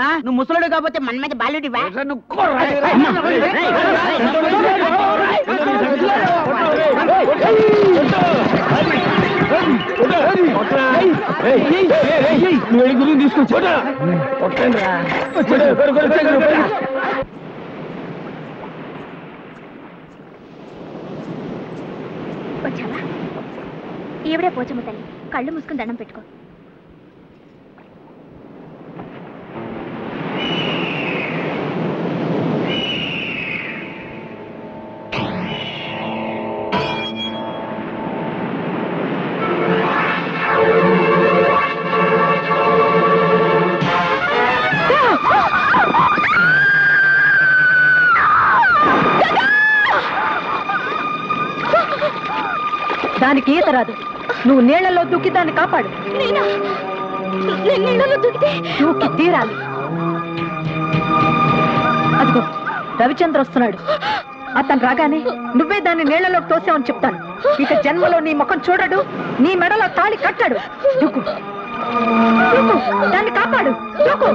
నువ్వు ముసలుడు కాకపోతే మన మీద బాలుడివా? వచ్చావా? ఈవిడే పోచమ్మ తల్లి. కళ్ళు మూసుకుని దండం పెట్టుకో. దానికి ఈత రాదు. నువ్వు నీళ్లలో దూకి దాన్ని కాపాడు. దూకి తీరాలి. అదిగో రవిచంద్ర వస్తున్నాడు. అతను రాగానే నువ్వే దాన్ని నీళ్లలోకి తోసావని చెప్తాను. ఇక జన్మలో నీ ముఖం చూడడు, నీ మెడలో తాళి కట్టాడు. దూకు దూకు, దాన్ని కాపాడు. దూకు.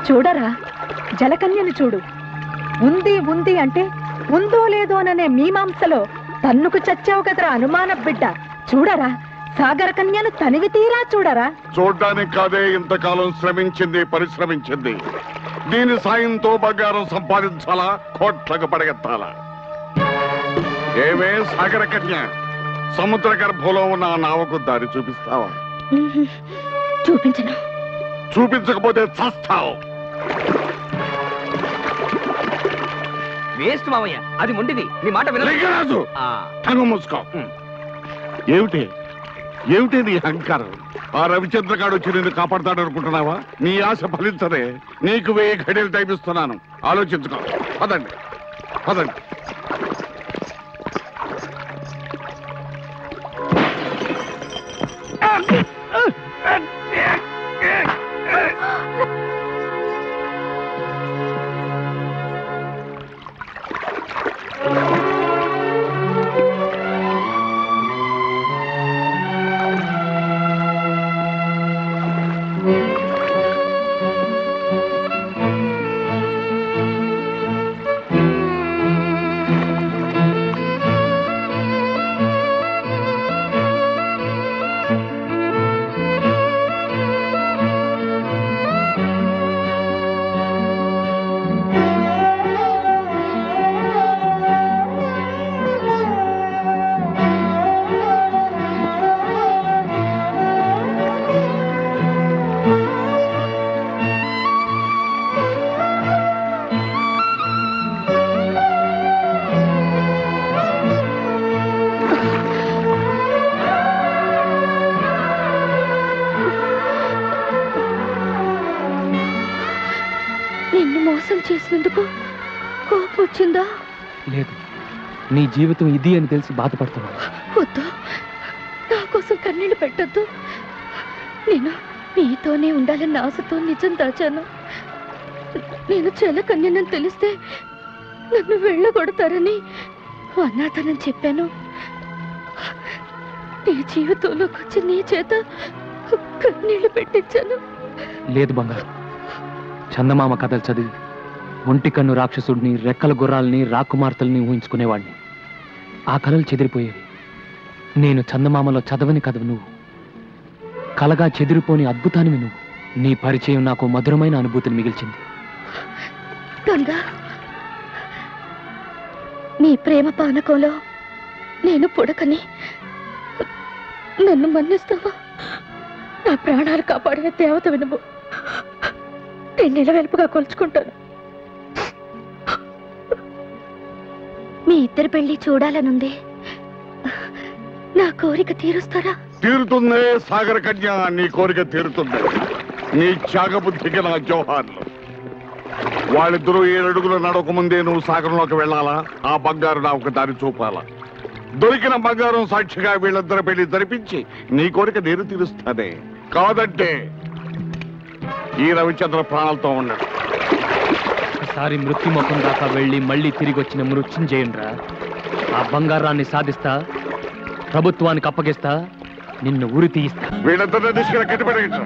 చూడరా, జలకన్యని చూడు. ఉంది ఉంది అంటే ఉందో లేదో అనే మీమాంసలో తన్నుకు చచ్చావు కదరా అనుమాన బిడ్డ. చూడరా, సాగర కన్యను తనివి తీరా చూడరా. చూడ్డానికి కాదే ఇంతకాలం శ్రమించింది, పరిశ్రమించింది. దీని సాయంతో బంగారం సంపాదించాలా, కోట్లకు పడగెత్తాలా? ఏమే సాగర కన్య, సముద్ర గర్భంలో ఉన్న ఆ నావకు దారి చూపిస్తావా? చూపించను. చూపించకపోతే చస్తావు. వేస్ట్ మావయ్య, అది మొండిది. నీ మాట లింగరాజు, తంగు మూసుకో. ఏమిటి ఏమిటి నీ అహంకారం? ఆ రవిచంద్రగాడు వచ్చి నిన్ను కాపాడుతాడు అనుకుంటున్నావా? నీ ఆశ ఫలించదే. నీకు 1000 ఘడియలు టైం ఇస్తున్నాను, ఆలోచించుకో. పదండి పదండి. తప్పులు చేసినందుకు కోపం వచ్చిందా? లేదు, నీ జీవితం ఇది అని తెలిసి బాధపడుతున్నాను. వద్దు, నా కోసం కన్నీళ్లు పెట్టద్దు. నేను మీతోనే ఉండాలన్న ఆశతో నిజం దాచాను. నేను చెలకన్యనని తెలిస్తే నన్ను వెళ్ళగొడతారని అనాథనని చెప్పాను. నీ జీవితంలోకి వచ్చి నీ చేత కన్నీళ్లు పెట్టించాను. లేదు బంగారు, చందమామ కథలు చదివి ఒంటి కన్ను రాక్షసుడిని, రెక్కల గుర్రాలని, రాకుమార్తెల్ని ఊహించుకునేవాడిని. ఆ కళలు చెదిరిపోయేవి. నేను చందమామలో చదవని కథవు నువ్వు, కలగా చెదిరిపోని అద్భుతానివి నువ్వు. నీ పరిచయం నాకు మధురమైన అనుభూతిని మిగిల్చింది. గంగా, నీ ప్రేమ పానకంలో నేను పుడకని నన్ను మన్నిస్తావా? నా ప్రాణాలు కాపాడిన దేవత వినుము. నేను నిలవెల్పుగా కొలుచుకుంటాను. మీ ఇద్దరి పెళ్లి చూడాలనుంది. నా కోరిక తీరుస్తారా? తీరుతుందే సాగర కన్య, నీ కోరిక తీరుతుంది. నీ త్యాగబుద్ధికి నా జోహార్లు. వాళ్ళిద్దరూ 7 అడుగులు నడక ముందే నువ్వు సాగరంలోకి వెళ్ళాలా? ఆ బంగారు నా ఒక దారి చూపాలా? దొరికిన బంగారం సాక్షిగా వీళ్ళిద్దరు పెళ్లి జరిపించి నీ కోరిక నేను తీరుస్తానే. కాదంటే ఈ రవిచంద్ర ప్రాణాలతో ఉండడు. ఒకసారి మృత్యుముఖం దాకా వెళ్ళి మళ్ళీ తిరిగి వచ్చిన మృత్యుంజయునిరా. ఆ బంగారాన్ని సాధిస్తా, ప్రభుత్వానికి అప్పగిస్తా, నిన్ను ఉరి తీయిస్తా. వీళ్ళిద్దరిని తీసుకెళ్ళి కట్టిపడేయండి.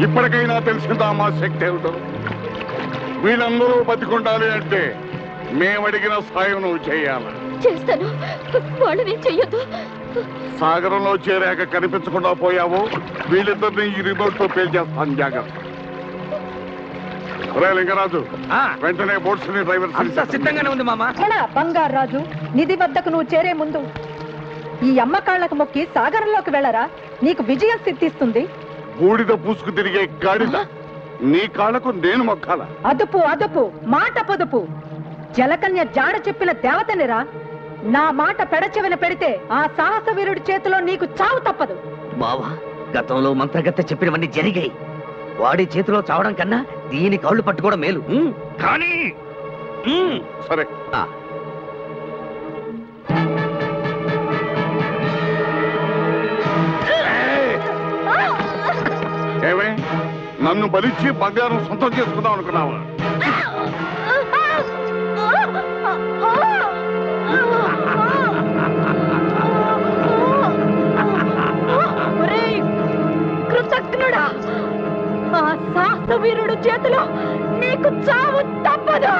ఇప్పటికైనా తెలిసిందా మా శక్తి ఏమిటో? వీళ్ళందరూ బతికుండాలి అంటే మేమడిగిన సాయం నువ్వు చేయాలి. చేస్తాను. వాళ్ళని చెయ్యొద్దు. సాగరంలో చేరాక కనిపించకుండా పోయావు, వీళ్ళిద్దరిని ఈ రిమోట్ తో పేల్చేస్తాను. జాగ్రత్త. రే లింగరాజు, వెంటనే బోట్స్ ని డ్రైవర్ సిద్ధంగానే ఉంది మామ. బంగారు రాజు, నిధి వద్దకు నువ్వు చేరే ముందు ఈ అమ్మకాళ్లకు మొక్కి సాగరంలోకి వెళ్ళరా. నీకు విజయం సిద్ధిస్తుంది. బూడిద పూసుకు తిరిగే గాడిద నీ కాళ్ళకు నేను మొక్కాల? అదుపు అదుపు, మాట పొదుపు. జలకన్య జాడ చెప్పిన దేవతనిరా. నా మాట పెడచెవిన పెడితే ఆ సాహస వీరుడి చేతిలో నీకు చావు తప్పదు. బావా, గతంలో మంత్రగత్తె చెప్పినవన్నీ జరిగాయి. వాడి చేతిలో చావడం కన్నా దీని కాళ్ళు పట్టుకోవడం మేలు. కానీ సరే, ఏమే నన్ను బలిచ్చి బంగారం సొంతం చేసుకుందాం అనుకున్నావా? కృతజ్ఞుడా, ఆ సాహస వీరుడు చేతిలో నీకు చావు తప్పదు.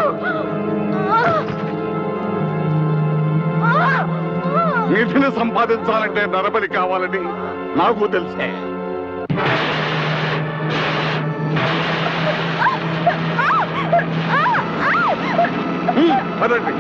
నిధిని సంపాదించాలంటే నరబలి కావాలని నాకు తెలిసే. పదండి.